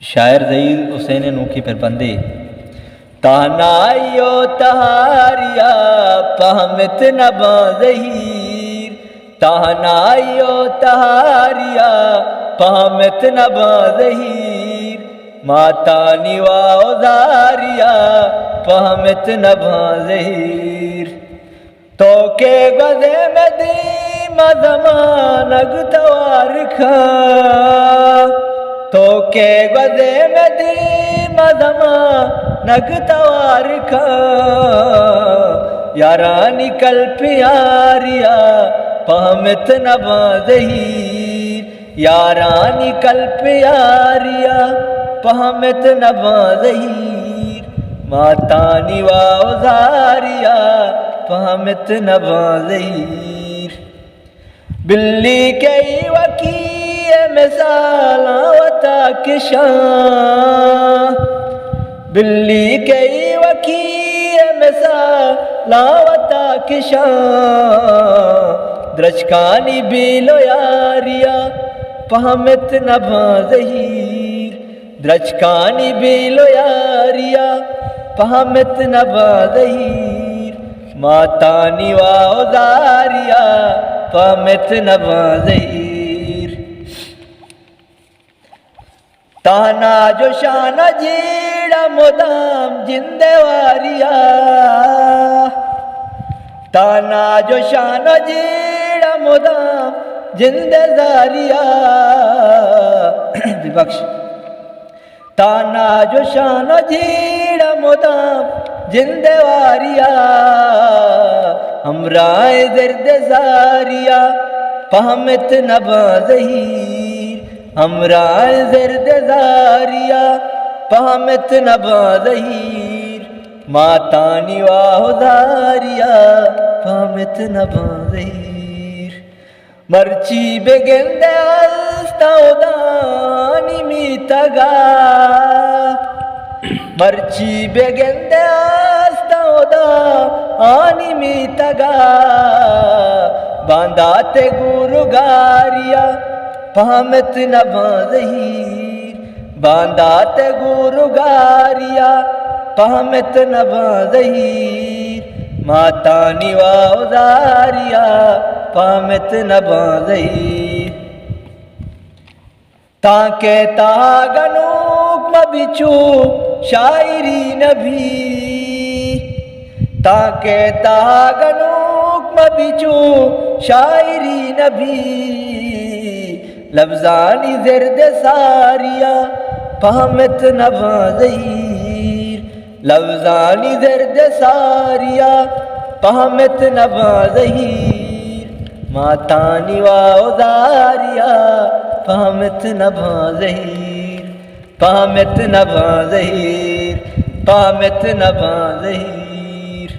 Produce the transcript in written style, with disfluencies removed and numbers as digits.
शायर ज़हीर हुसैन नूकी पर बंदे तानाइयो तहारिया पहमत नबा ज़हीर तानाइयो तहारिया पहमत नबा ज़हीर माता निवा उदारिया पहमत नबा ज़हीर तो के गज़े में दी मज़मानग तवारखा तो के गज़े में दी मज़मानग तवारखा यारानी कल प्यारिया पहमत नबा ज़हीर यारानी कल प्यारिया पहमत नबा ज़हीर माता निवा उज़ारिया पहमत नबा ज़हीर बिल्ली के वकी मिसाल वता किशां बिल्ली के वकी मिसाल वता किशां द्रचकानी बिलो यारिया पहमत नबा ज़हीर द्रचकानी बिलो यारिया पहमत नबा ज़हीर माता निवा उज़ारिया पहमत नबा ज़हीर ताना जो शान जीड़ा मुदाम जिंदेवारिया ताना जो शान जीड़ा मुदाम जिंदेदारिया विबख्श ताना जो शान जीड़ा मुदाम जिंदेवारिया हमराए दर्द जारिया पहमत नबा ज़हीर हमराए दर्द जारिया पहमत नबा ज़हीर माता निवा उज़ारिया पहमत नबा ज़हीर मर्ची बेगंदे आस्ता उदानी मीतगा मर्ची बेगंदे आस्ता उदानी मीतगा बांधाते गुरुगारिया पहमत नबा ज़हीर बांधाते गुरुगारिया पहमत नबा ज़हीर माता निवा उज़ारिया पहमत नबा ज़हीर ताके तागनूक मबिचू शायरी नबी ताके तागनूक मबिचू शायरी नबी लफ्ज़ानी ज़र्द सारिया पहमत नबा ज़हीर लफ्ज़ानी ज़र्द सारिया पहमत नबा ज़हीर माता निवा उज़ारिया पहमत नबा ज़हीर पहमत नबा ज़हीर पहमत नबा ज़हीर।